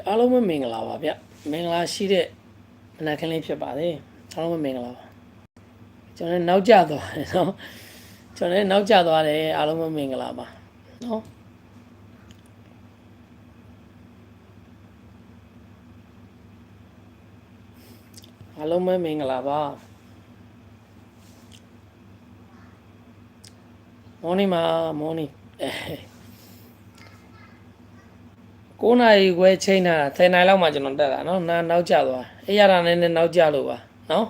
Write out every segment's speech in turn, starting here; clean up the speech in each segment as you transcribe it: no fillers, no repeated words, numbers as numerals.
အားလုံးပဲမင်္ဂလာပါဗျမင်္ဂလာရှိတဲ့မနက်ခင်းလေးဖြစ်ပါတယ်အားလုံးပဲမင်္ဂလာပါကျွန်တော်လည်းနောက်ကျသွားတယ်နော်ကျွန်တော်လည်းနောက်ကျသွားတယ်အားလုံးပဲမင်္ဂလာပါနော်အားလုံးပဲမင်္ဂလာပါmorning မှာ morning 9 နာရီခွဲချိန်တာ10 နာရီလောက်မှကျွန်တော်တက်တာနော်နောက်ကျသွားအေးရတာနဲ့နောက်ကျလို့ပါနော်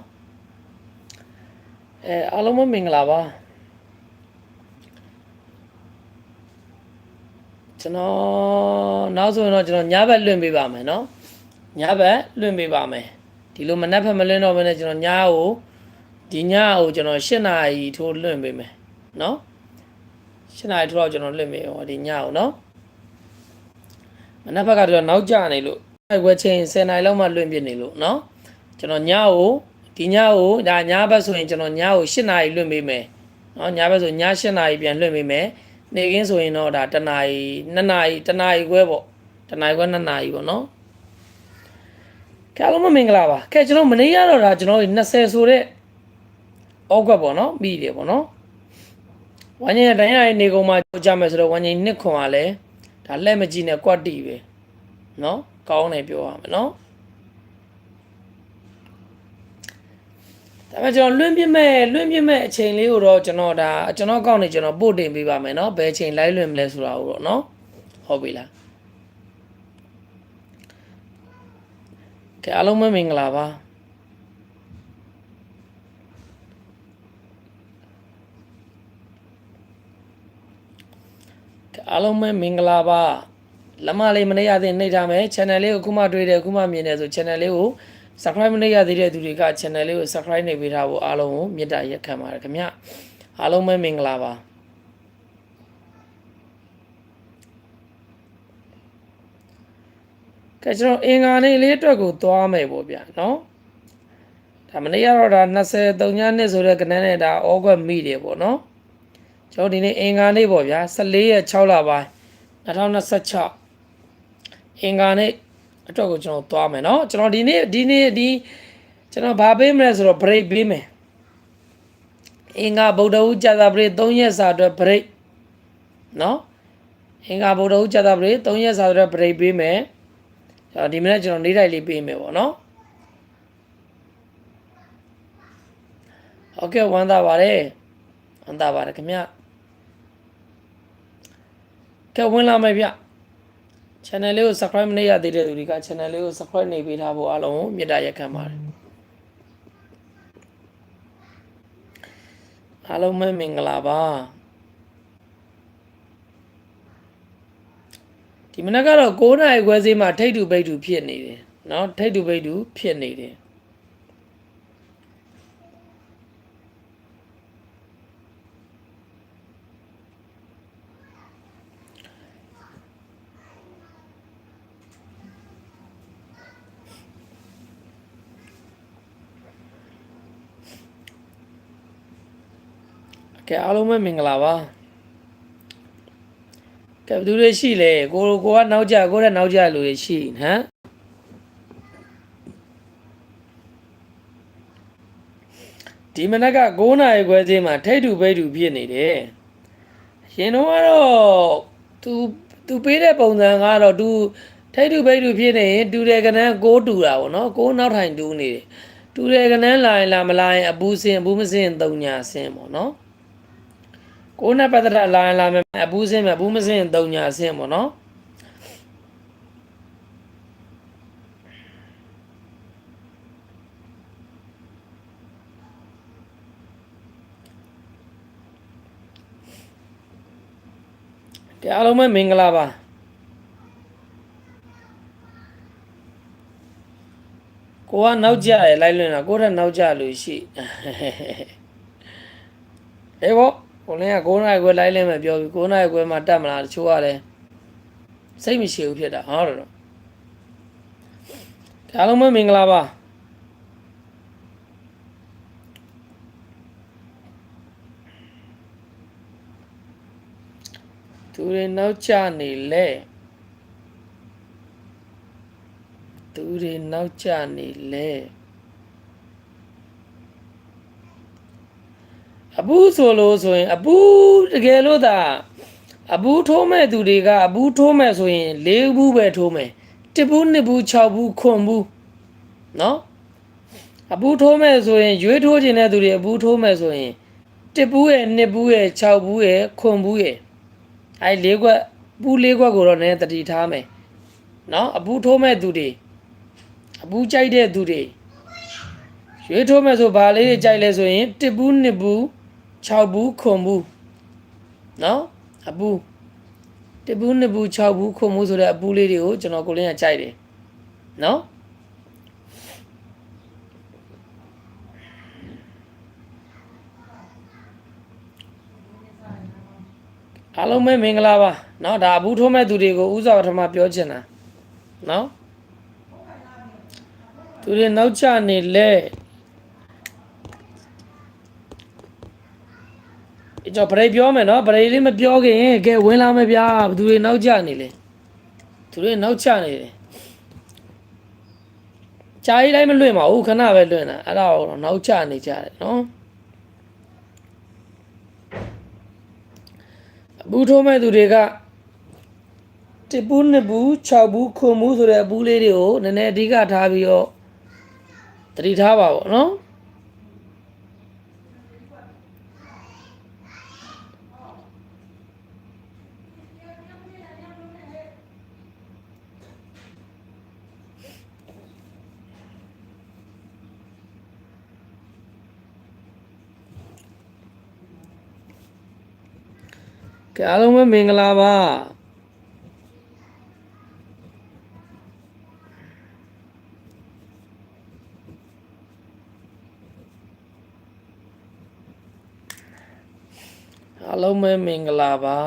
အားလုံးပဲမင်္ဂလာပါကျွန်တော်နောက်ဆိုရင်တော့ကျွန်တော်ညဘက်လွှင့်ပေးပါမယ်နော်ညဘက်လွှင့်ပေးပါမယ်ဒီလိုမနက်ဖက်မလွှင့်တော့ဘဲနဲ့ကျွန်တော်ညကိုကျွန်တော်8 နာရီထိုးလွှင့်ပေးမယ်နော်8 နာရီထိုးတော့ကျွန်တော်လွှင့်ပေးဟောဒီညကိုနော်မနက်ဘက်ကတော့နောက်ကျနေလို့ဝက်ချင်း10 နာရီလောက်မှလွှင့်ပြနေလို့နော်ကျွန်တော်ညကိုဒါညဘက်ဆိုရင်ကျွန်တော်ညကို8 နာရီလွှင့်ပေးမယ်နော်ညဘက်ဆိုည8 နာရီပြန်လွှင့်ပေးမယ်နေကင်းဆိုရင်တော့ဒါ1 နာရီ2 နာရီ1 နာရီခွဲပေါ့1 နာရီခွဲ2 နာရီပေါ့နော်အားလုံးမင်္ဂလာပါကဲကျွန်တော်မနေ့ရတော့ဒါကျွန်တော်20ဆိုတဲ့ဩကွက်ပေါ့နော်ပြီးတယ်ပေါ့နော်ဝမ်းညင်တိုင်းရနေကုန်မှာကြမယ်ဆိုတော့ဝမ်းညင်နှစ်ခွန်ကလည်းဒါလက်မကြည့်နဲ့ကွက်တီပဲနော်ကောင်းတယ်ပြောရမယ်နော်ဒါပေမဲ့ကျွန်တော်လွှင့်ပြမဲ့အချိန်လေးကိုတော့ကျွန်တော်အကောင့်နေကျွန်တော်ပို့တင်ပေးပါမယ်နော်ဘယ်အချိန် live လွှင့်မလဲဆိုတာကိုတော့နော်ဟုတ်ပြီလားကဲအားလုံးပဲမင်္ဂလာပါအားလုံးပဲမင်္ဂလာပါလက်မလေးမနေရသေးနှိပ်ထားမယ် channel လေးကိုခုမှတွေ့တယ်ခုမှမြင်တယ်ဆို channel လေးကို subscribe မနေရသေးတဲ့သူတွေက channel လေးကို subscribe နေပေးထားဖို့အားလုံးကိုမေတ္တာရက်ခံပါတယ်ခင်ဗျအားလုံးပဲမင်္ဂလာပါကဲကျွန်တော်အင်္ဂါနေ့လေးအတွက်ကိုသွားမယ်ပေါ့ဗျာနော်ဒါမနေ့ကတော့ဒါ23ညနှစ်ဆိုတဲ့ကနန်းနဲ့ဒါဩဂတ်မိတယ်ပေါ့နော်ကျွန်တော်ဒီနေ့အင်္ဂါနေ့ပေါ့ဗျာ14ရက်6လပိုင်း2026အင်္ဂါနေ့အတွက်ကိုကျွန်တော်သွားမယ်နော်ကျွန်တော်ဒီကျွန်တော်ဘာပေးမလဲဆိုတော့ break ပေးမယ်အင်္ဂါဗုဒ္ဓဦးကြာသပတေး3ရက်စာအတွက် break နော်အင်္ဂါဗုဒ္ဓဦးကြာသပတေး3ရက်စာအတွက် break ပေးမယ်ဒီမနေ့ကျွန်တော်နေ့တိုင်းလေးပေးမယ်ပေါ့နော်ဟုတ်ကဲ့ဝမ်းသာပါတယ်ခင်ဗျကဲဝင်လာမယ်ဗျ channel လေးကို subscribe မနေရသေးတဲ့သူတွေက channel လေးကို subscribe နေပေးထားဖို့အားလုံးမေတ္တာရက်ခံပါတယ်အားလုံးပဲမင်္ဂလာပါဒီမနက်ကတော့9 နာရီခွဲစီမှာထိတ်တူပိတ်တူဖြစ်နေတယ်เนาะထိတ်တူပိတ်တူဖြစ်နေတယ်ကဲအားလုံးပဲမင်္ဂလာပါကဲဘယ်သူတွေရှိလဲကိုကနောက်ကျကိုတဲ့နောက်ကျလူတွေရှိဟမ်ဒီမနက်က9 နာရီခွဲချိန်မှာထိတ်တူပိတ်တူဖြစ်နေတယ်ရှင်တော့ကတော့သူပေးတဲ့ပုံစံကတော့သူထိတ်တူပိတ်တူဖြစ်နေရင်တူတယ်ကနန်း6တူတာပေါ့နော်6နောက်ထိုင်တူနေတယ်တူတယ်ကနန်းလာရင်လာမလာရင်အပူမစင်3ညာစင်ပေါ့နော်ကိုနဲ့ပတ်သက်တာလာရင်လာမယ်အပူးစင်းမယ်ဘူးမစင်း3ညာစင်းပေါ့နော်ကဲအားလုံးပဲမင်္ဂလာပါကိုကနောက်ကျရလိုက်လွင်တာကိုတဲ့နောက်ကျလို့ရှိဟေးပေါ့ကိုလင်းက9 နာရီခွဲလိုက်လဲမယ်ပြောပြီး9 နာရီခွဲမှာတက်မလားတချို့ကလည်းစိတ်မရှိဘူးဖြစ်တာဟုတ်တယ်တော့အားလုံးပဲမင်္ဂလာပါသူတွေနောက်ကျနေလဲ သူတွေနောက်ကျနေလဲအပူဆိုလို့ဆိုရင်အပူတကယ်လို့သာအပူထိုးမဲ့သူတွေကအပူထိုးမဲ့ဆိုရင်၄ဘူးပဲထိုးမယ်1ဘူး2ဘူး6ဘူး9ဘူးနော်အပူထိုးမဲ့ဆိုရင်ရွေးထိုးခြင်းတဲ့သူတွေအပူထိုးမဲ့ဆိုရင်1ဘူးရဲ့2ဘူးရဲ့6ဘူးရဲ့9ဘူးရဲ့အဲ၄ခွက်ပူ၄ခွက်ကိုတော့နည်းတတိထားမယ်နော်အပူထိုးမဲ့သူတွေအပူကြိုက်တဲ့သူတွေရွေးထိုးမဲ့ဆိုဘာလေးတွေကြိုက်လဲဆိုရင်1ဘူး2ဘူး6ဘူး9ဘူးနော်အပူ1ဘူး2ဘူး6ဘူး9ဘူးဆိုတဲ့အပူလေးတွေကိုကျွန်တော်ကိုလင်းကကြိုက်တယ်နော်အားလုံးပဲမင်္ဂလာပါเนาะဒါအဘူးထိုးမဲ့သူတွေကိုဥစွာပထမပြောချင်တာเนาะသူတွေနောက်ကျနေလဲကျွန်တော်ဗရိတ်ပြောမယ်เนาะဗရိတ်လေးမပြောခင်ကဲဝင်လာမယ်ဗျာသူတွေနောက်ကျနေလဲသူတွေနောက်ကျနေတယ်ကြာကြီးတိုင်းမလွင့်ပါဘူးခဏပဲလွင့်တာအဲ့ဒါတော့နောက်ကျနေကြတယ်เนาะအဘူးထိုးမဲ့သူတွေက1ဘူး2ဘူး6ဘူး9ဘူးဆိုတဲ့အဘူးလေးတွေကိုနည်းနည်းအဓိကထားပြီးတော့တတိထားပါပေါ့နော်ကဲအားလုံးပဲမင်္ဂလာပါအားလုံးပဲမင်္ဂလာပါ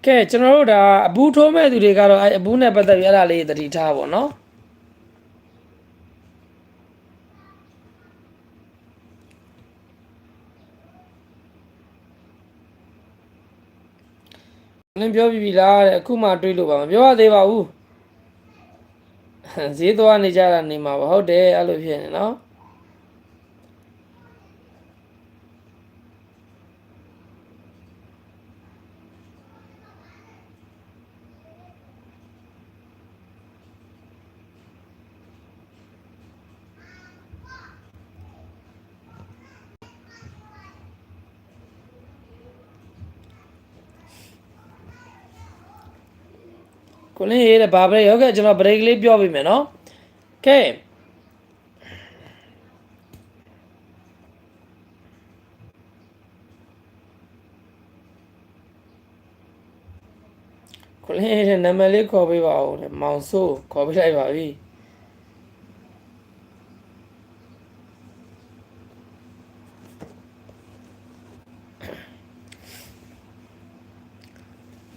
ကဲကျွန်တော်တို့ဒါအဘူးထိုးမဲ့သူတွေကတော့အဲအဘူးနဲ့ပတ်သက်ပြီးအဲ့ဒါလေးသတိထားပါတော့နင်းပြောပြီလားတဲ့အခုမှတွေးလို့ပါမပြောရသေးပါဘူးဈေးသွားနေကြတာနေမှာပါဟုတ်တယ်အဲ့လိုဖြစ်နေနော်ကိုလင်းရေးတဲ့ဘာဘရိတ်ဟုတ်ကဲ့ကျွန်တော်ဘရိတ်ကလေးပြောပေးမယ်နော်ကဲကိုလင်းရေးတဲ့နာမည်လေးခေါ်ပေးပါဦးတဲ့မောင်ဆိုးခေါ်ပေးလိုက်ပါပြီ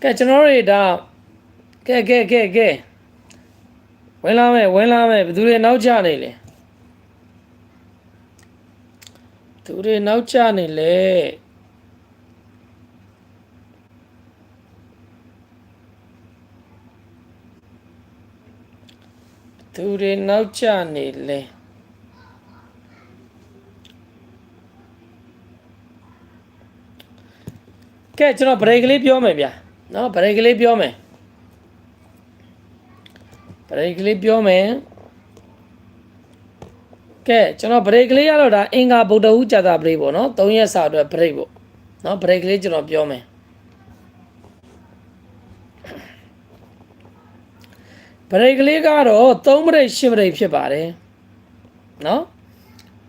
ကဲကျွန်တော်တို့ဒါကဲဝင်လာမယ်ဘယ်သူတွေနောက်ကျနေလဲသူတွေနောက်ကျနေလဲသူတွေနောက်ကျနေလဲကဲကျွန်တော်ဘရိတ်ကလေးပြောမယ်ဗျာနော်ဘရိတ်ကလေးပြောမယ်ဘရိတ်ကလေးပြောမယ်ကဲကျွန်တော်ဘရိတ်ကလေးရတော့ဒါအင်္ဂါဗုဒ္ဓဟူးကြာတာဘရိတ်ပေါ့နော်3ရက်စာအတွက်ဘရိတ်ပေါ့နော်ဘရိတ်ကလေးကျွန်တော်ပြောမယ်ဘရိတ်ကလေးကတော့3ဘရိတ်10ဘရိတ်ဖြစ်ပါတယ်နော်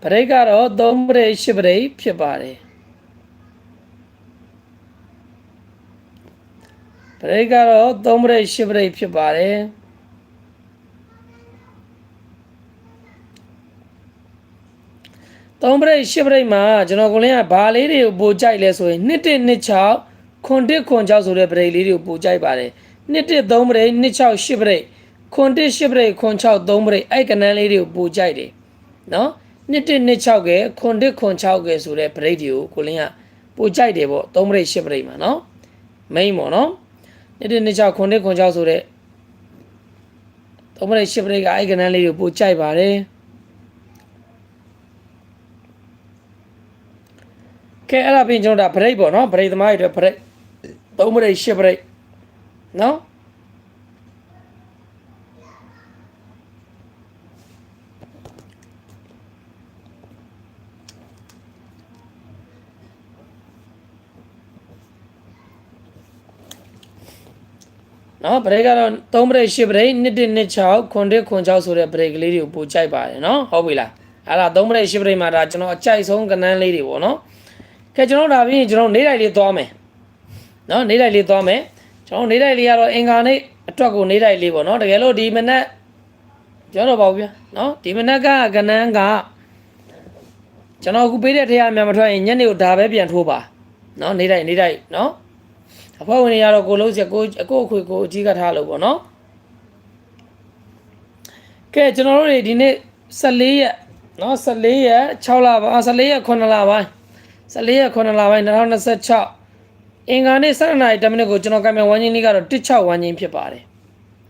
ဘရိတ်ကတော့3ဘရိတ်10ဘရိတ်ဖြစ်ပါတယ်ဘရိတ်ကတော့3ဘရိတ်10ဘရိတ်ဖြစ်ပါတယ်3ဘရိတ်10ဘရိတ်မှာကျွန်တော်ကိုလင်းကဘာလေးတွေကိုပို့ကြိုက်လဲဆိုရင်2126 ခွန်တစ်ခွန်6ဆိုတဲ့ပရိတ်လေးတွေကိုပို့ကြိုက်ပါတယ်နှစ်တစ်3ပရိတ်နှစ်6 8ပရိတ်ခွန်တစ်8ပရိတ်ခွန်6 3ပရိတ်အဲ့ကနန်းလေးတွေကိုပို့ကြိုက်တယ်နော်နှစ်တစ်နှစ်6ကဲခွန်တစ်ခွန်6ကဲဆိုတဲ့ပရိတ်တွေကိုကိုလင်းကပို့ကြိုက်တယ်ပေါ့3ပရိတ်8ပရိတ်မှာနော်မိန်ပေါ့နော်နှစ်တစ်နှစ်6ခွန်တစ်ခွန်6ဆိုတဲ့3ပရိတ်8ပရိတ်ကအဲ့ကနန်းလေးတွေကိုပို့ကြိုက်ပါတယ်ကဲအဲ့ဒါပြင်ကျွန်တော်ဒါပရိတ်ပေါ့နော်ပရိတ်သမားတွေအတွက်ပရိတ်3ပရိတ်8ပရိတ်နော်နော်ပရိတ်ကတော့3ပရိတ်8ပရိတ်နှစ်တစ်နှစ်6ခွန်တစ်ခွန်6ဆိုတဲ့ပရိတ်ကလေးတွေကိုပို့ကြိုက်ပါတယ်နော်ဟုတ်ပြီလားအဲ့ဒါ3ပရိတ်8ပရိတ်မှာဒါကျွန်တော်အကြိုက်ဆုံးကနန်းလေးတွေပေါ့နော်ကဲကျွန်တော်ဒါပြီးရင်ကျွန်တော်နေတိုင်းလေးသွားမယ်နော်နေတိုင်းလေးသွားမယ်ကျွန်တော်နေတိုင်းလေးကတော့အင်္ဂါနေ့အတွက်ကိုနေတိုင်းလေးပေါ့နော်တကယ်လို့ဒီမနက်ကျွန်တော်ပါဘူးဗျာနော်ဒီမနက်ကကနန်းကကျွန်တော်အခုပေးတဲ့ထရများမထွက်ရင်ညနေကိုဒါပဲပြန်ထိုးပါနော်နေတိုင်းနော်အဖွဲ့ဝင်တွေကတော့ကိုလုံးစကိုအကိုအခွေကိုအကြီးကထားလို့ပေါ့နော်ကဲကျွန်တော်တို့တွေဒီနေ့14ရက်နော်14ရက်6လပိုင်း14ရက်9လပိုင်း14ရက်9လပိုင်း2026အင်္ဂါနေ့7နာရီ10မိနစ်ကိုကျွန်တော်ကံမြန်ဝမ်းချင်းလေးကတော့16ဝမ်းချင်းဖြစ်ပါတယ်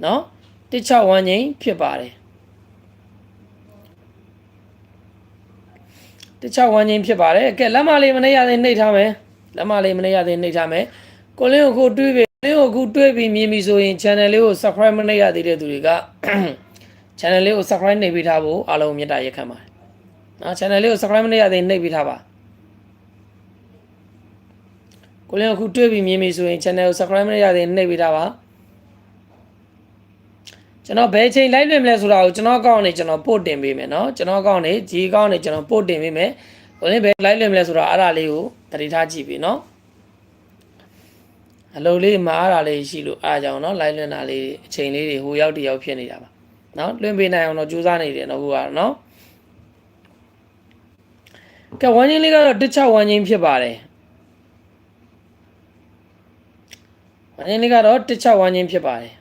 နော်16ဝမ်းချင်းဖြစ်ပါတယ်16ဝမ်းချင်းဖြစ်ပါတယ်ကဲလက်မလေးမနေရသေးနှိပ်ထားမယ်လက်မလေးမနေရသေးနှိပ်ထားမယ်ကိုလင်းကိုတွေးပြီးလင်းကိုအခုတွေးပြီးမြင်ပြီဆိုရင် channel လေးကို subscribe မလုပ်ရသေးတဲ့သူတွေက channel လေးကို subscribe နှိပ်ပေးထားဖို့အားလုံးမြတ်တာရက်ခံပါတယ်နော် channel လေးကို subscribe မလုပ်ရသေးနှိပ်ပေးထားပါကိုလင်းအခုတွေးပြီးမြင်ပြီဆိုရင် channel ကို subscribe မလုပ်ရသေးနှိပ်ပေးထားပါကျွန်တော်ဘယ်ချိန် live လွှင့်မလဲဆိုတာကိုကျွန်တော်အကောင့်နဲ့ကျွန်တော်ပို့တင်ပေးမယ်နော်ကျွန်တော်အကောင့်နဲ့ G အကောင့်နဲ့ကျွန်တော်ပို့တင်ပေးမယ်ကိုလင်းဘယ် live လွှင့်မလဲဆိုတာအဲ့ဒါလေးကိုသတိထားကြည့်ပြီနော်အလုံးလေးမှာအားတာလေးရှိလို့အားကြောင့်နော်လိုက်လွှင့်တာလေးအချိန်လေးတွေဟိုရောက်တရောက်ဖြစ်နေတာပါနော်လွှင့်ပေးနိုင်အောင်တော့ကြိုးစားနေတယ်နော်ခုကတော့နော်ကဲဝမ်းချင်းလေးကတော့16ဝမ်းချင်းဖြစ်ပါတယ်ဝမ်းချင်းလေးကတော့16ဝမ်းချင်းဖြစ်ပါတယ်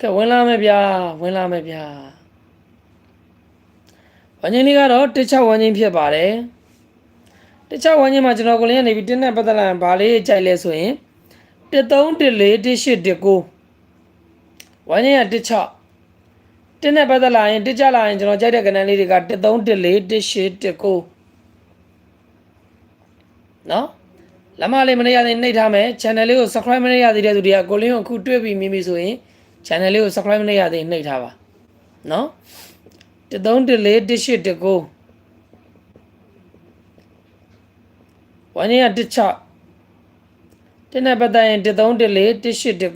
ကဲဝင်လာမယ်ဗျာဝင်လာမယ်ဗျာဝမ်းချင်းလေးကတော့16ဝမ်းချင်းဖြစ်ပါတယ်တခြားဝမ်းချင်းမှာကျွန်တော်ကိုလင်းရနေပြီးတင်းနဲ့ပတ်သက်လာရင်ဘာလေးကြိုက်လဲဆိုရင်1314 14 ဝမ်းချင်းက16တင်းနဲ့ပတ်သက်လာရင်တခြားလာရင်ကျွန်တော်ကြိုက်တဲ့ကဏ္ဍလေးတွေက1314 15 နော်လက်မလေးမနေရသေးနှိပ်ထားမယ် channel လေးကို subscribe မနေရသေးတဲ့သူတွေကကိုလင်းကိုအခုတွေ့ပြီးမြင်ပြီဆိုရင် channel လေးကို subscribe မနေရသေးနှိပ်ထားပါနော်1314 15ဝမ်းချင်းက16တင်းနဲ့ပတ်သက်ရင်1314 18 19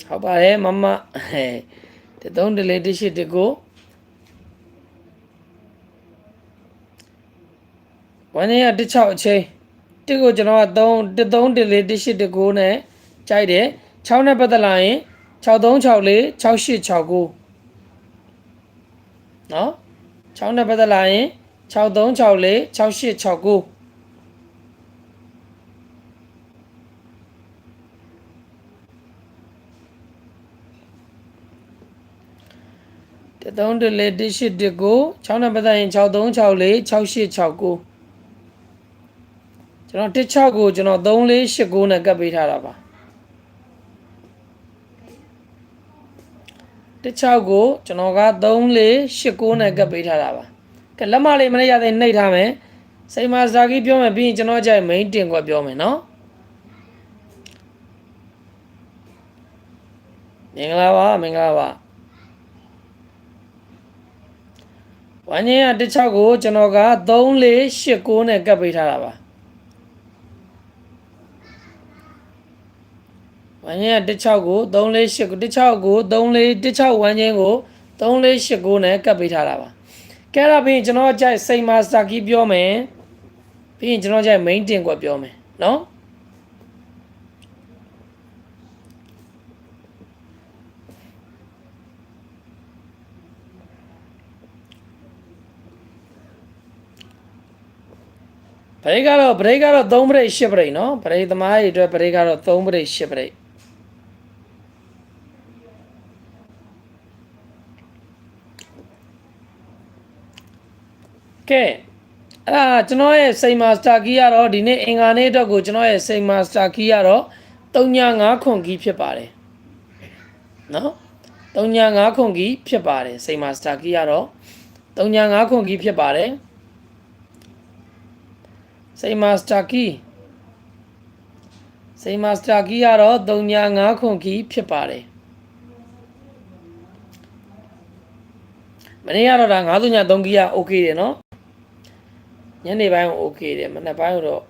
ဟုတ်ပါတယ်မမ1314 18 19ဝမ်းချင်းက16အချိန်တစ်ကိုကျွန်တော်က1314 18 19နဲ့ကြိုက်တယ်6နဲ့ပတ်သက်လာရင်6364 6869နော်6နဲ့ပတ်သက်လာရင်6364 6869 1314 18 19 6နဲ့ပတ်သက်ရင်6364 6869ကျွန်တော်16ကိုကျွန်တော်3489နဲ့ကပ်ပေးထားတာပါ16ကိုကျွန်တော်က3489နဲ့ကပ်ပေးထားတာပါကဲလက်မလေးမနေရသေးနှိပ်ထားမယ်စိတ်မဇာကြီးပြောမယ်ပြီးရင်ကျွန်တော်ကြိုက် main တင်ကွက်ပြောမယ်နော်မင်္ဂလာပါမင်္ဂလာပါဝမ်းချင်းက16ကိုကျွန်တော်က3489နဲ့ကပ်ပေးထားတာပါဝမ်းချင်းက16ကို3489 16ကို3416ဝမ်းချင်းကို3489နဲ့ကပ်ပေးထားတာပါကဲတော့ပြီးရင်ကျွန်တော်ကြိုက်စိတ်မဇာကြီးပြောမယ်ပြီးရင်ကျွန်တော်ကြိုက် main တင်ကွက်ပြောမယ်နော် ပရိတ်ကတော့3ပရိတ်10ပရိတ်နော်ပရိတ်သမားတွေအတွက်ပရိတ်ကတော့3ပရိတ်10ပရိတ်ကဲအဲ့ဒါကျွန်တော်ရဲ့စိန်မာစတာကီကတော့ဒီနေ့အင်္ဂါနေ့အတွက်ကိုကျွန်တော်ရဲ့စိန်မာစတာကီကတော့3.5ခွန်ကီဖြစ်ပါတယ်နော်3.5ခွန်ကီဖြစ်ပါတယ်စိန်မာစတာကီကတော့3.5ခွန်ကီဖြစ်ပါတယ်စိန်မာစတာကီကတော့3.5ခွန်ကီဖြစ်ပါတယ်မနေ့ကတော့ဒါ9.3ကီကโอเคတယ်နော်ညနေပိုင်းကိုโอเคတယ်မနက်ပိုင်းတော့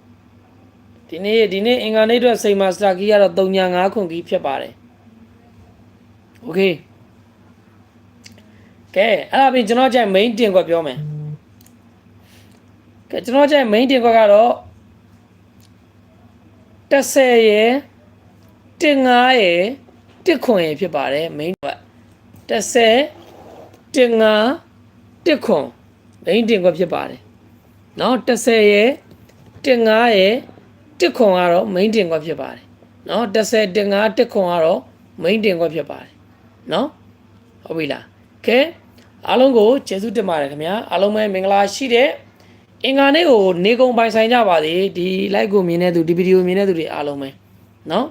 ဒီနေ့အင်္ဂါနေ့အတွက်စိန်မာစတာကီကတော့3.5ခွန်ကီဖြစ်ပါတယ်โอเคကဲအဲ့ဒါပြီးကျွန်တော်ကြိုက် main တင်ခွက်ပြောမယ်ကဲကျွန်တော်ကြိုက် main တင်ခွက်ကတော့10ရယ်15ရယ်1ခွန်ရယ်ဖြစ်ပါတယ် main ခွက်10 15 1ခွန် main တင်ခွက်ဖြစ်ပါတယ်နော်10ရယ်15ရယ်1ခွန်ကတော့ main တင်ခွက်ဖြစ်ပါတယ်နော်10 15 1ခွန်ကတော့ main တင်ခွက်ဖြစ်ပါတယ်နော်ဟုတ်ပြီလားကဲအားလုံးကိုကျေးဇူးတင်ပါတယ်ခင်ဗျာအားလုံးပဲမင်္ဂလာရှိတဲ့အင်္ဂါနေ့ကိုနေကုန်ပိုင်ဆိုင်ကြပါစေဒီ live ကိုမြင်တဲ့သူဒီဗီဒီယိုမြင်တဲ့သူတွေအားလုံးပဲနော်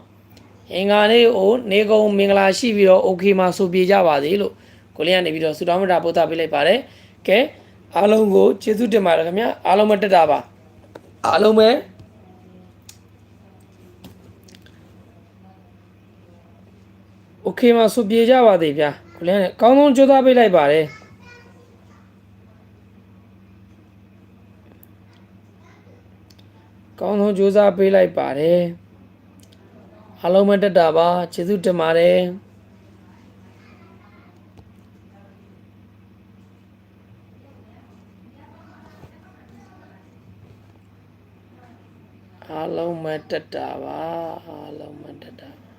အင်္ဂါနေ့ကိုနေကုန်မင်္ဂလာရှိပြီးတော့ okay မှာဆိုပြေကြပါစေလို့ကိုလေးကနေပြီးတော့ဆုတောင်းမေတ္တာပို့သပေးလိုက်ပါတယ်ကဲအားလုံးကိုကျေးဇူးတင်ပါတယ်ခင်ဗျာအားလုံးပဲတက်တာပါအားလုံးပဲโอเคမှာဆိုပြေကြပါသေးဗျာကိုလေးကနေကောင်းဆုံးကြိုးစားပေးလိုက်ပါတယ်ကောင်းဆုံးကြိုးစားပေးလိုက်ပါတယ်အားလုံးပဲတက်တာပါကျေးဇူးတင်ပါတယ်အားလုံးပဲတက်တာပါအားလုံးပဲတက်တာ